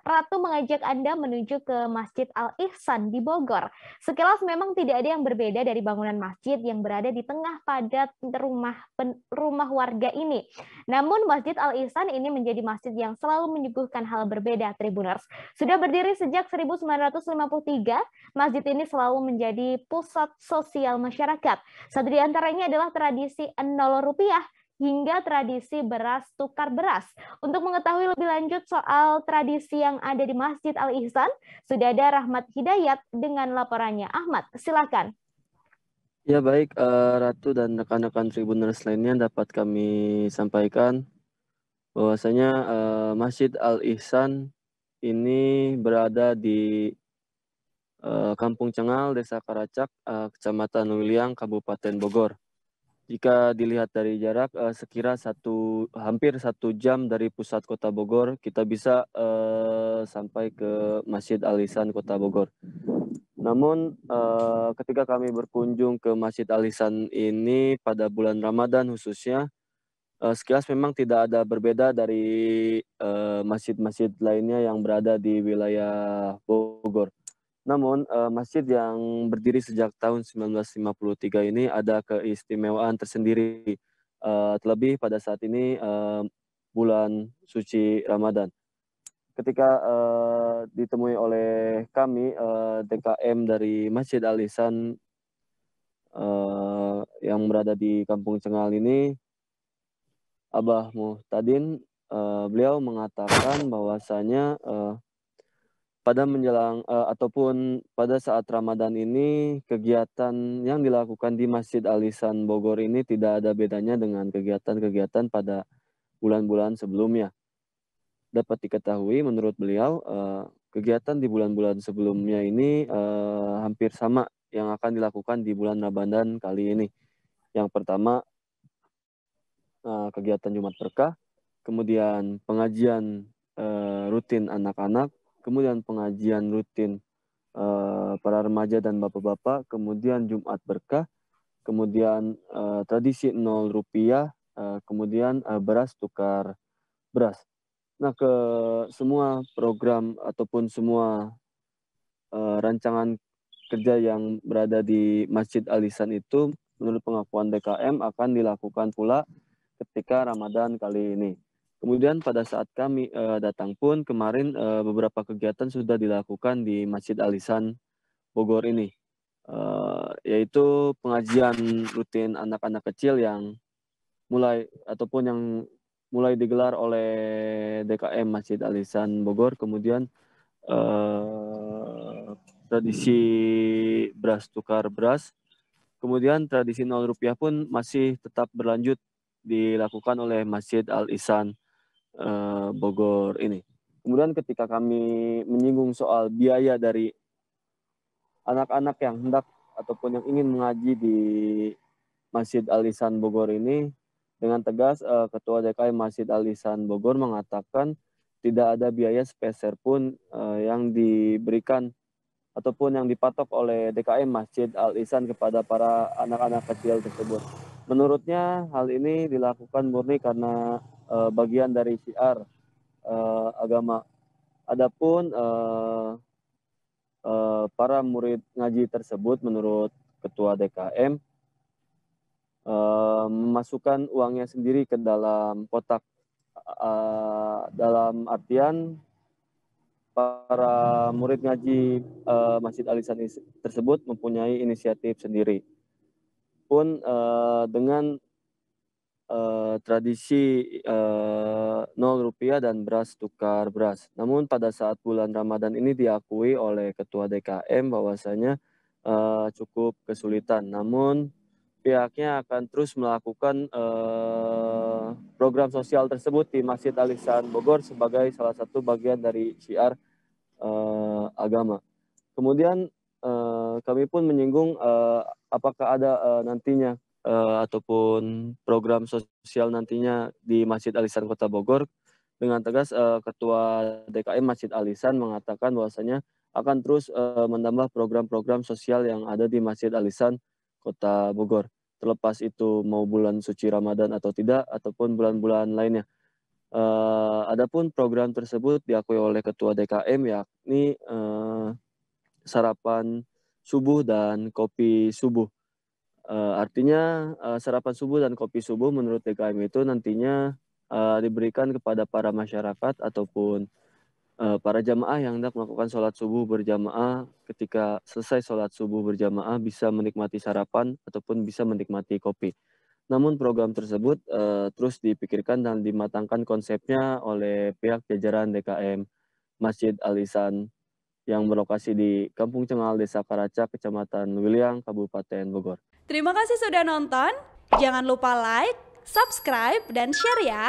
Ratu mengajak Anda menuju ke Masjid Al-Ihsan di Bogor. Sekilas memang tidak ada yang berbeda dari bangunan masjid yang berada di tengah padat rumah warga ini. Namun Masjid Al-Ihsan ini menjadi masjid yang selalu menyuguhkan hal berbeda, Tribuners. Sudah berdiri sejak 1953, masjid ini selalu menjadi pusat sosial masyarakat. Satu di antaranya adalah tradisi 0 rupiah hingga tradisi beras tukar beras. Untuk mengetahui lebih lanjut soal tradisi yang ada di Masjid Al-Ihsan, sudah ada Rahmat Hidayat dengan laporannya. Ahmad, silakan. Ya baik, Ratu dan rekan-rekan Tribuners lainnya dapat kami sampaikan bahwasanya Masjid Al-Ihsan ini berada di Kampung Cengal, Desa Karacak, Kecamatan Wiliang, Kabupaten Bogor. Jika dilihat dari jarak sekira hampir 1 jam dari pusat kota Bogor, kita bisa sampai ke Masjid Al-Ihsan Kota Bogor. Namun ketika kami berkunjung ke Masjid Al-Ihsan ini pada bulan Ramadan khususnya, sekilas memang tidak ada berbeda dari masjid-masjid lainnya yang berada di wilayah Bogor. Namun masjid yang berdiri sejak tahun 1953 ini ada keistimewaan tersendiri, terlebih pada saat ini bulan suci Ramadan. Ketika ditemui oleh kami DKM dari Masjid Al-Ihsan yang berada di Kampung Cengal ini, Abah Muhtadin, beliau mengatakan bahwasanya pada menjelang ataupun pada saat Ramadan ini, kegiatan yang dilakukan di Masjid Al-Ihsan Bogor ini tidak ada bedanya dengan kegiatan-kegiatan pada bulan-bulan sebelumnya. Dapat diketahui menurut beliau kegiatan di bulan-bulan sebelumnya ini hampir sama yang akan dilakukan di bulan Ramadan kali ini. Yang pertama kegiatan Jumat Berkah, kemudian pengajian rutin anak-anak, kemudian pengajian rutin para remaja dan bapak-bapak, kemudian Jumat Berkah, kemudian tradisi 0 rupiah, kemudian beras tukar beras. Nah, ke semua program ataupun semua rancangan kerja yang berada di Masjid Al-Ihsan itu menurut pengakuan DKM akan dilakukan pula ketika Ramadan kali ini. Kemudian pada saat kami datang pun kemarin beberapa kegiatan sudah dilakukan di Masjid Al-Ihsan Bogor ini, yaitu pengajian rutin anak-anak kecil yang mulai digelar oleh DKM Masjid Al-Ihsan Bogor. Kemudian tradisi beras tukar beras, kemudian tradisi 0 rupiah pun masih tetap berlanjut dilakukan oleh Masjid Al-Ihsan Bogor ini. Kemudian ketika kami menyinggung soal biaya dari anak-anak yang hendak ataupun yang ingin mengaji di Masjid Al-Ihsan Bogor ini, dengan tegas Ketua DKM Masjid Al-Ihsan Bogor mengatakan tidak ada biaya sepeser pun yang diberikan ataupun yang dipatok oleh DKM Masjid Al-Ihsan kepada para anak-anak kecil tersebut. Menurutnya hal ini dilakukan murni karena bagian dari syiar agama. Adapun para murid ngaji tersebut menurut Ketua DKM memasukkan uangnya sendiri ke dalam kotak, dalam artian para murid ngaji Masjid Al-Ihsan tersebut mempunyai inisiatif sendiri. Pun dengan tradisi 0 rupiah dan beras tukar beras. Namun pada saat bulan Ramadan ini diakui oleh Ketua DKM bahwasanya cukup kesulitan. Namun pihaknya akan terus melakukan program sosial tersebut di Masjid Al-Ihsan Bogor sebagai salah satu bagian dari syiar agama. Kemudian kami pun menyinggung apakah ada nantinya ataupun program sosial nantinya di Masjid Al-Ihsan Kota Bogor. Dengan tegas Ketua DKM Masjid Al-Ihsan mengatakan bahwasanya akan terus menambah program-program sosial yang ada di Masjid Al-Ihsan Kota Bogor. Terlepas itu mau bulan suci Ramadan atau tidak, ataupun bulan-bulan lainnya. Adapun program tersebut diakui oleh Ketua DKM yakni sarapan subuh dan kopi subuh. Artinya sarapan subuh dan kopi subuh menurut DKM itu nantinya diberikan kepada para masyarakat ataupun para jamaah yang hendak melakukan sholat subuh berjamaah. Ketika selesai sholat subuh berjamaah bisa menikmati sarapan ataupun bisa menikmati kopi. Namun program tersebut terus dipikirkan dan dimatangkan konsepnya oleh pihak jajaran DKM Masjid Al-Ihsan yang berlokasi di Kampung Cengal, Desa Karaca, Kecamatan Wiliang, Kabupaten Bogor. Terima kasih sudah nonton. Jangan lupa like, subscribe, dan share ya.